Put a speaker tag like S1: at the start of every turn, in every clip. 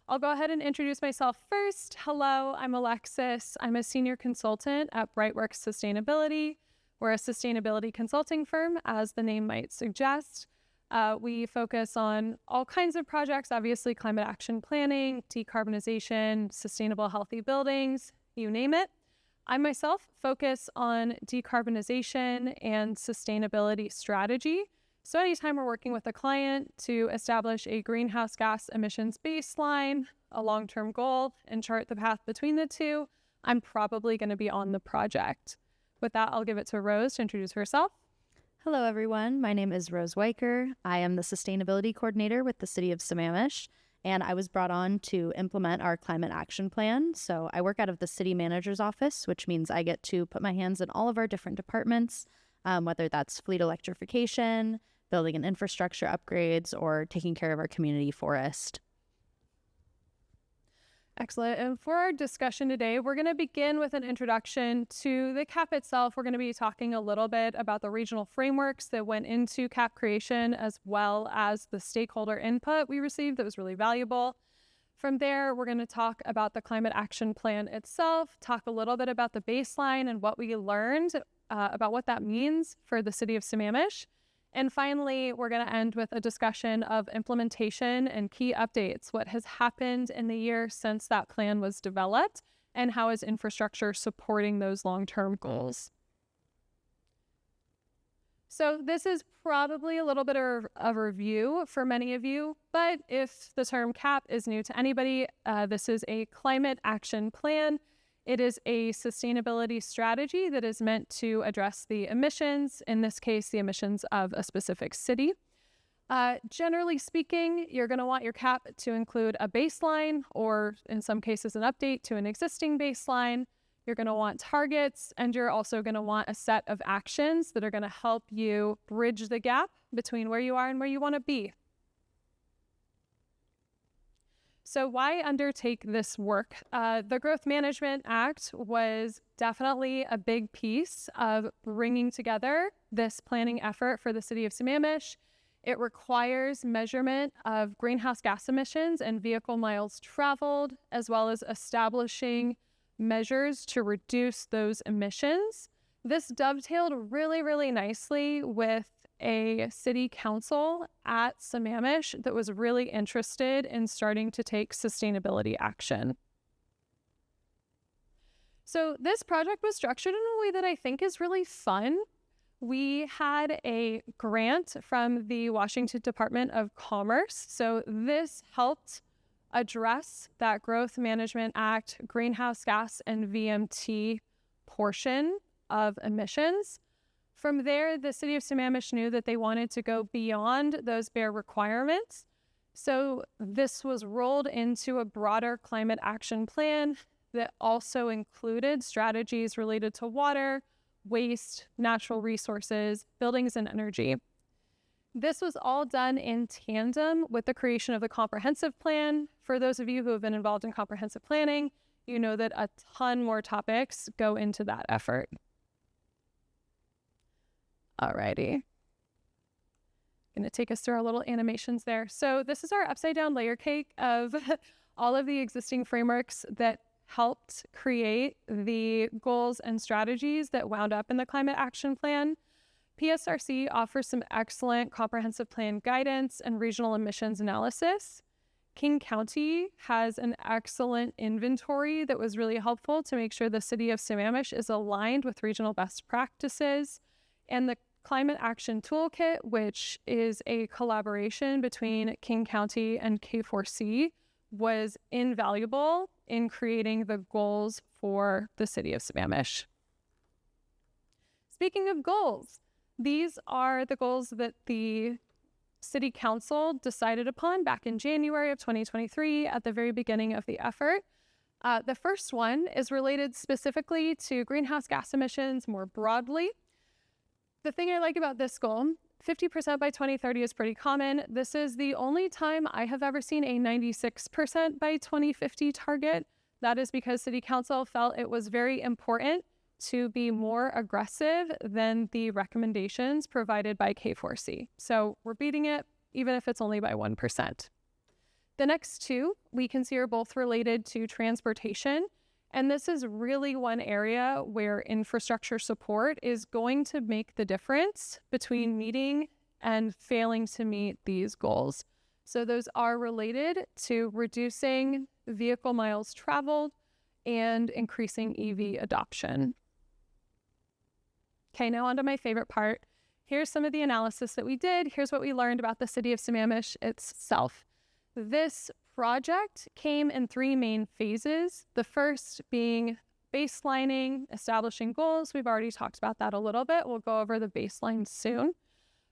S1: I'll go ahead and introduce myself first. Hello, I'm Alexis. I'm a senior consultant at Brightworks Sustainability. We're a sustainability consulting firm, as the name might suggest. We focus on all kinds of projects, obviously climate action planning, decarbonization, sustainable healthy buildings, you name it. I myself focus on decarbonization and sustainability strategy. So anytime we're working with a client to establish a greenhouse gas emissions baseline, a long-term goal, and chart the path between the two, I'm probably going to be on the project. With that, I'll give it to Rose to introduce herself.
S2: Hello, everyone. My name is Rose Weiker. I am the Sustainability Coordinator with the City of Sammamish, and I was brought on to implement our climate action plan. So I work out of the City Manager's Office, which means I get to put my hands in all of our different departments, whether that's fleet electrification, building and infrastructure upgrades, or taking care of our community forest.
S1: Excellent. And for our discussion today, we're going to begin with an introduction to the CAP itself. We're going to be talking a little bit about the regional frameworks that went into CAP creation, as well as the stakeholder input we received that was really valuable. From there, we're going to talk about the climate action plan itself, talk a little bit about the baseline and what we learned about what that means for the City of Sammamish. And finally, we're going to end with a discussion of implementation and key updates, what has happened in the year since that plan was developed, and how is infrastructure supporting those long-term goals. So this is probably a little bit of a review for many of you, but if the term CAP is new to anybody, this is a climate action plan. It is a sustainability strategy that is meant to address the emissions, in this case, the emissions of a specific city. Generally speaking, you're going to want your CAP to include a baseline, or in some cases, an update to an existing baseline. You're going to want targets, and you're also going to want a set of actions that are going to help you bridge the gap between where you are and where you want to be. So why undertake this work? The Growth Management Act was definitely a big piece of bringing together this planning effort for the City of Sammamish. It requires measurement of greenhouse gas emissions and vehicle miles traveled, as well as establishing measures to reduce those emissions. This dovetailed really, really nicely with a city council at Sammamish that was really interested in starting to take sustainability action. So this project was structured in a way that I think is really fun. We had a grant from the Washington Department of Commerce. So this helped address that Growth Management Act, greenhouse gas and VMT portion of emissions. From there, the City of Sammamish knew that they wanted to go beyond those bare requirements. So this was rolled into a broader climate action plan that also included strategies related to water, waste, natural resources, buildings, and energy. This was all done in tandem with the creation of the comprehensive plan. For those of you who have been involved in comprehensive planning, you know that a ton more topics go into that effort. Alrighty. Going to take us through our little animations there. So this is our upside down layer cake of all of the existing frameworks that helped create the goals and strategies that wound up in the climate action plan. PSRC offers some excellent comprehensive plan guidance and regional emissions analysis. King County has an excellent inventory that was really helpful to make sure the City of Sammamish is aligned with regional best practices. And the Climate Action Toolkit, which is a collaboration between King County and K4C, was invaluable in creating the goals for the City of Sammamish. Speaking of goals, these are the goals that the City Council decided upon back in January of 2023 at the very beginning of the effort. The first one is related specifically to greenhouse gas emissions more broadly. The thing I like about this goal, 50% by 2030 is pretty common. This is the only time I have ever seen a 96% by 2050 target. That is because City Council felt it was very important to be more aggressive than the recommendations provided by K4C. So we're beating it, even if it's only by 1%. The next two we can see are both related to transportation. And this is really one area where infrastructure support is going to make the difference between meeting and failing to meet these goals. So those are related to reducing vehicle miles traveled and increasing EV adoption. Okay, now on to my favorite part. Here's some of the analysis that we did. Here's what we learned about the City of Sammamish itself. This project came in three main phases. The first being baselining, establishing goals. We've already talked about that a little bit. We'll go over the baseline soon.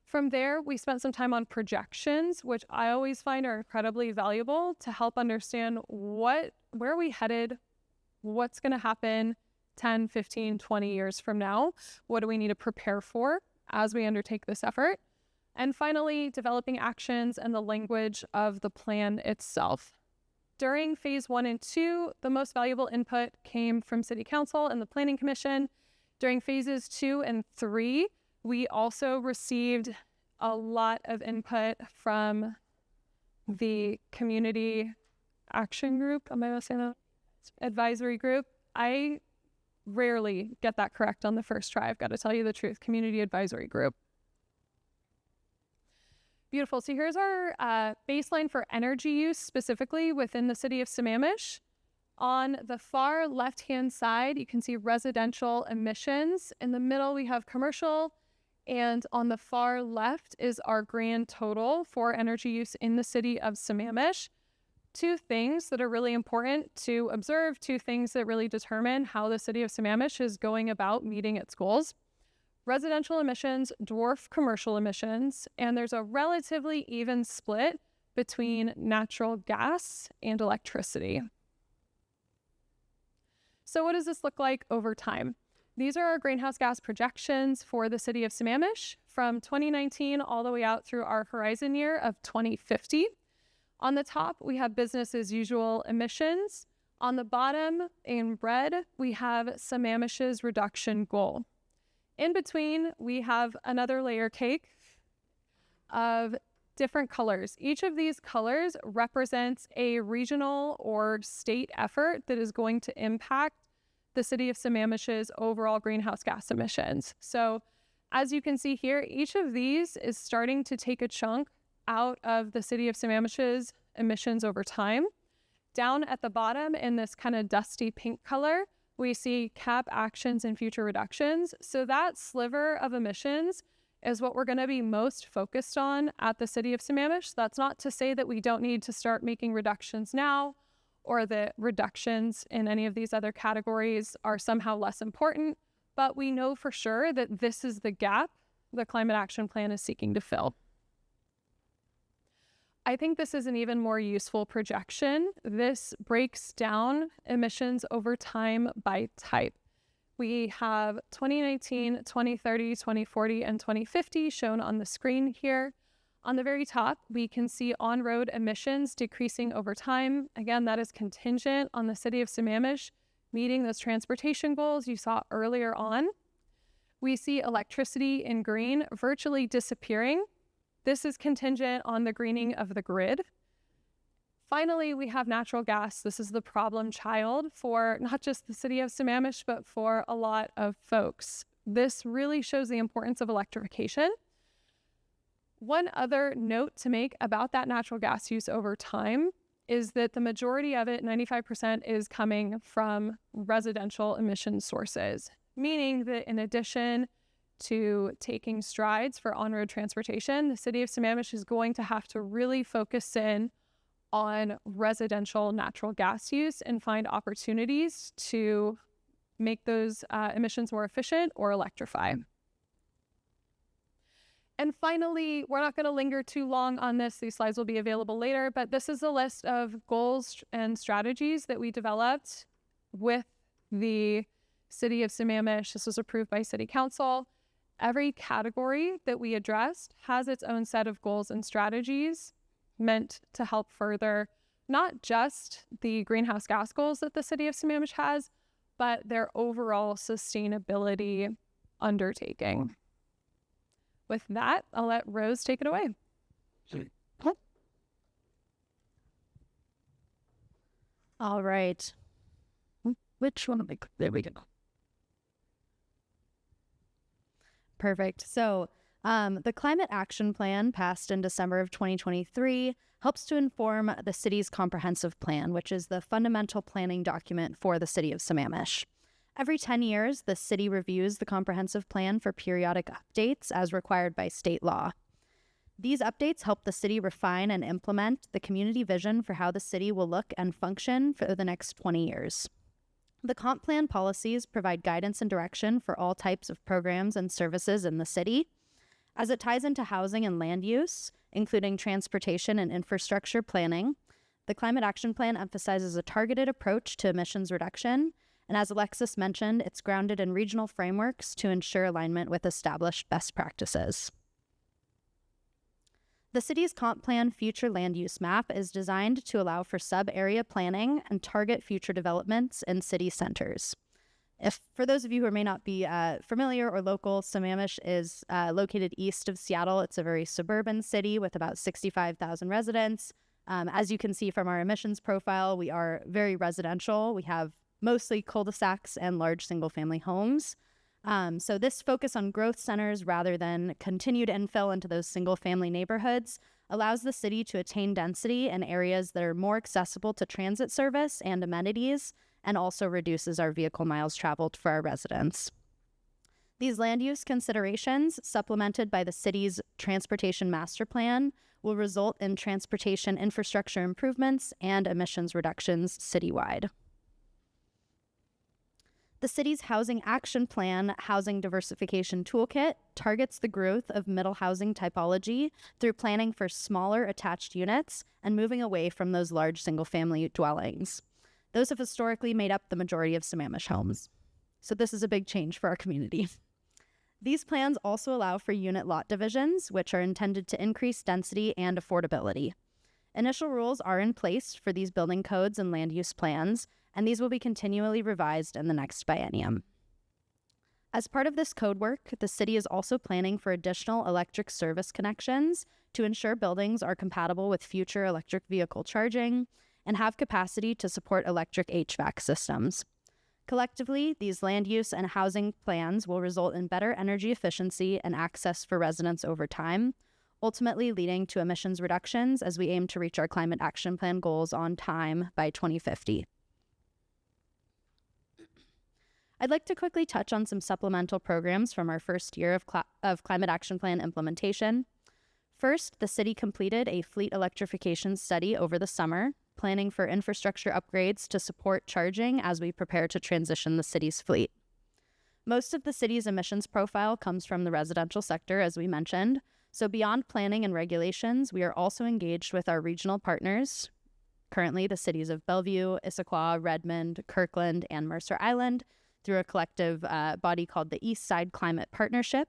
S1: From there, we spent some time on projections, which I always find are incredibly valuable to help understand where are we headed, what's going to happen 10, 15, 20 years from now. What do we need to prepare for as we undertake this effort? And finally, developing actions and the language of the plan itself. During phase 1 and 2, the most valuable input came from City Council and the Planning Commission. During phases 2 and 3, we also received a lot of input from the Community Action Group. Am I saying that? Advisory Group. I rarely get that correct on the first try. I've got to tell you the truth. Community Advisory Group. Beautiful. So here's our baseline for energy use specifically within the City of Sammamish. On the far left-hand side, you can see residential emissions. In the middle, we have commercial. And on the far left is our grand total for energy use in the City of Sammamish. Two things that are really important to observe, two things that really determine how the City of Sammamish is going about meeting its goals. Residential emissions dwarf commercial emissions, and there's a relatively even split between natural gas and electricity. So what does this look like over time? These are our greenhouse gas projections for the City of Sammamish from 2019 all the way out through our horizon year of 2050. On the top, we have business as usual emissions. On the bottom, in red, we have Sammamish's reduction goal. In between, we have another layer cake of different colors. Each of these colors represents a regional or state effort that is going to impact the City of Sammamish's overall greenhouse gas emissions. So as you can see here, each of these is starting to take a chunk out of the City of Sammamish's emissions over time. Down at the bottom in this kind of dusty pink color, we see cap actions and future reductions. So that sliver of emissions is what we're going to be most focused on at the City of Sammamish. That's not to say that we don't need to start making reductions now, or that reductions in any of these other categories are somehow less important, but we know for sure that this is the gap the Climate Action Plan is seeking to fill. I think this is an even more useful projection. This breaks down emissions over time by type. We have 2019, 2030, 2040, and 2050 shown on the screen here. On the very top, we can see on-road emissions decreasing over time. Again, that is contingent on the City of Sammamish meeting those transportation goals you saw earlier on. We see electricity in green virtually disappearing. This is contingent on the greening of the grid. Finally, we have natural gas. This is the problem child for not just the City of Sammamish, but for a lot of folks. This really shows the importance of electrification. One other note to make about that natural gas use over time is that the majority of it, 95%, is coming from residential emission sources, meaning that in addition to taking strides for on-road transportation, the City of Sammamish is going to have to really focus in on residential natural gas use and find opportunities to make those emissions more efficient or electrify. And finally, we're not going to linger too long on this. These slides will be available later, but this is a list of goals and strategies that we developed with the City of Sammamish. This was approved by City Council. Every category that we addressed has its own set of goals and strategies meant to help further not just the greenhouse gas goals that the City of Sammamish has, but their overall sustainability undertaking. With that, I'll let Rose take it away.
S2: All right. Which one? There we go. Perfect. So the Climate Action Plan passed in December of 2023 helps to inform the city's comprehensive plan, which is the fundamental planning document for the City of Sammamish. Every 10 years, the city reviews the comprehensive plan for periodic updates as required by state law. These updates help the city refine and implement the community vision for how the city will look and function for the next 20 years. The comp plan policies provide guidance and direction for all types of programs and services in the city. As it ties into housing and land use, including transportation and infrastructure planning, the Climate Action Plan emphasizes a targeted approach to emissions reduction. And as Alexis mentioned, it's grounded in regional frameworks to ensure alignment with established best practices. The city's comp plan future land use map is designed to allow for sub-area planning and target future developments in city centers. For those of you who may not be familiar or local, Sammamish is located east of Seattle. It's a very suburban city with about 65,000 residents. As you can see from our emissions profile, we are very residential. We have mostly cul-de-sacs and large single-family homes. So this focus on growth centers rather than continued infill into those single-family neighborhoods allows the city to attain density in areas that are more accessible to transit service and amenities, and also reduces our vehicle miles traveled for our residents. These land use considerations, supplemented by the city's transportation master plan, will result in transportation infrastructure improvements and emissions reductions citywide. The city's Housing Action Plan Housing Diversification Toolkit targets the growth of middle housing typology through planning for smaller attached units and moving away from those large single-family dwellings. Those have historically made up the majority of Sammamish homes. So this is a big change for our community. These plans also allow for unit lot divisions, which are intended to increase density and affordability. Initial rules are in place for these building codes and land use plans, and these will be continually revised in the next biennium. As part of this code work, the city is also planning for additional electric service connections to ensure buildings are compatible with future electric vehicle charging and have capacity to support electric HVAC systems. Collectively, these land use and housing plans will result in better energy efficiency and access for residents over time, ultimately leading to emissions reductions as we aim to reach our Climate Action Plan goals on time by 2050. I'd like to quickly touch on some supplemental programs from our first year of Climate Action Plan implementation. First, the city completed a fleet electrification study over the summer, planning for infrastructure upgrades to support charging as we prepare to transition the city's fleet. Most of the city's emissions profile comes from the residential sector, as we mentioned. So beyond planning and regulations, we are also engaged with our regional partners, currently the cities of Bellevue, Issaquah, Redmond, Kirkland, and Mercer Island, through a collective body called the East Side Climate Partnership.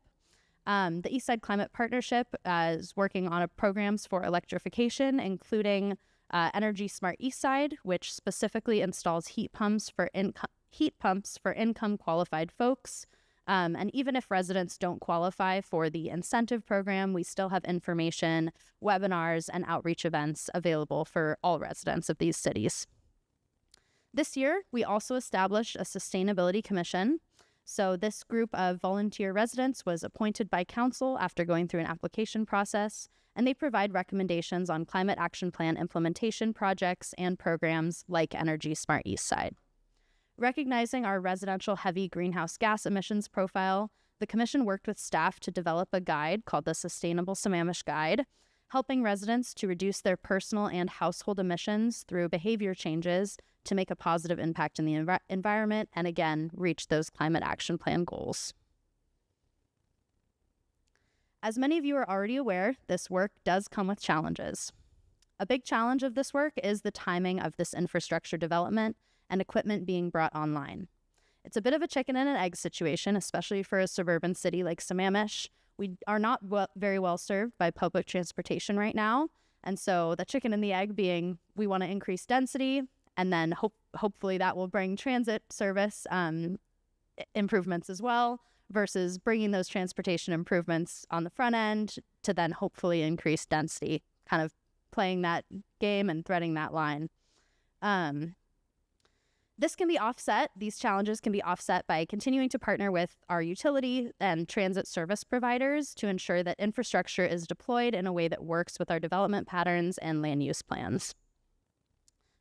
S2: The East Side Climate Partnership is working on programs for electrification, including Energy Smart East Side, which specifically installs heat pumps for income qualified folks. And even if residents don't qualify for the incentive program, we still have information, webinars, and outreach events available for all residents of these cities. This year, we also established a sustainability commission. So this group of volunteer residents was appointed by council after going through an application process, and they provide recommendations on Climate Action Plan implementation projects and programs like Energy Smart East Side. Recognizing our residential heavy greenhouse gas emissions profile, the commission worked with staff to develop a guide called the Sustainable Sammamish Guide, helping residents to reduce their personal and household emissions through behavior changes to make a positive impact in the environment and, again, reach those Climate Action Plan goals. As many of you are already aware, this work does come with challenges. A big challenge of this work is the timing of this infrastructure development and equipment being brought online. It's a bit of a chicken and an egg situation, especially for a suburban city like Sammamish. We are not very well served by public transportation right now, and so the chicken and the egg being we want to increase density, and then hopefully that will bring transit service improvements as well, versus bringing those transportation improvements on the front end to then hopefully increase density, kind of playing that game and threading that line. These challenges can be offset by continuing to partner with our utility and transit service providers to ensure that infrastructure is deployed in a way that works with our development patterns and land use plans.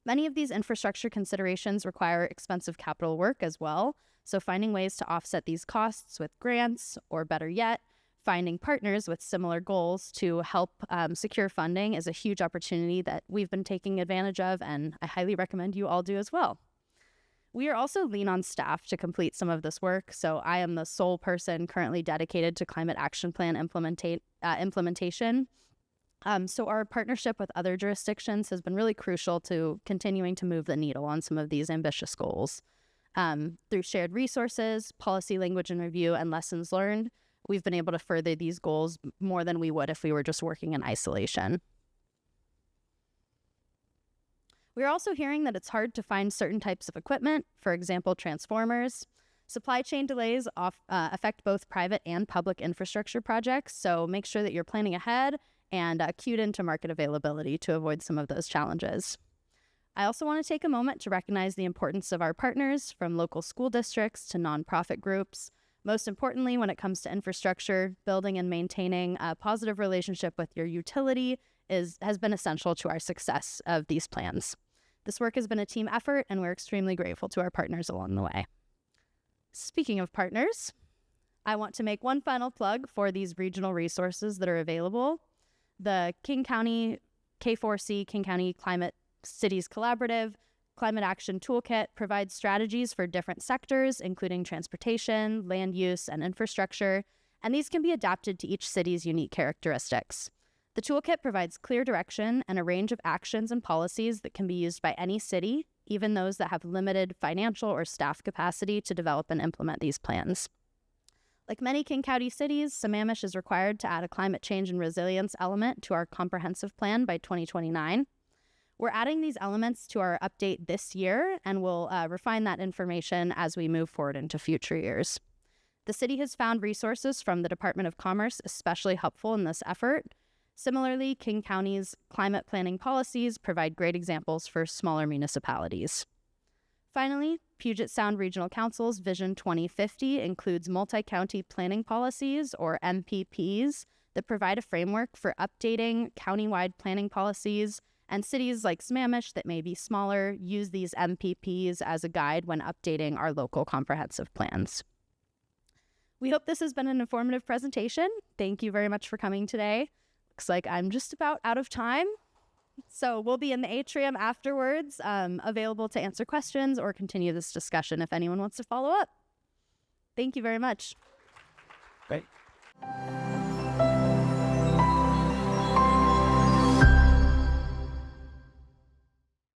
S2: Many of these infrastructure considerations require expensive capital work as well, so finding ways to offset these costs with grants, or better yet, finding partners with similar goals to help secure funding is a huge opportunity that we've been taking advantage of, and I highly recommend you all do as well. We are also lean on staff to complete some of this work, so I am the sole person currently dedicated to Climate Action Plan implementation. So our partnership with other jurisdictions has been really crucial to continuing to move the needle on some of these ambitious goals. Through shared resources, policy language and review, and lessons learned, we've been able to further these goals more than we would if we were just working in isolation. We're also hearing that it's hard to find certain types of equipment, for example, transformers. Supply chain delays affect both private and public infrastructure projects, so make sure that you're planning ahead and cued into market availability to avoid some of those challenges. I also want to take a moment to recognize the importance of our partners, from local school districts to nonprofit groups. Most importantly, when it comes to infrastructure, building and maintaining a positive relationship with your utility has been essential to our success of these plans. This work has been a team effort, and we're extremely grateful to our partners along the way. Speaking of partners, I want to make one final plug for these regional resources that are available. The King County K4C King County Climate Cities Collaborative Climate Action Toolkit provides strategies for different sectors, including transportation, land use, and infrastructure, and these can be adapted to each city's unique characteristics. The toolkit provides clear direction and a range of actions and policies that can be used by any city, even those that have limited financial or staff capacity to develop and implement these plans. Like many King County cities, Sammamish is required to add a climate change and resilience element to our comprehensive plan by 2029. We're adding these elements to our update this year, and we'll refine that information as we move forward into future years. The city has found resources from the Department of Commerce especially helpful in this effort. Similarly, King County's climate planning policies provide great examples for smaller municipalities. Finally, Puget Sound Regional Council's Vision 2050 includes multi-county planning policies, or MPPs, that provide a framework for updating countywide planning policies, and cities like Sammamish that may be smaller use these MPPs as a guide when updating our local comprehensive plans. We hope this has been an informative presentation. Thank you very much for coming today. Looks like I'm just about out of time. So we'll be in the atrium afterwards, available to answer questions or continue this discussion if anyone wants to follow up. Thank you very much.
S3: Great.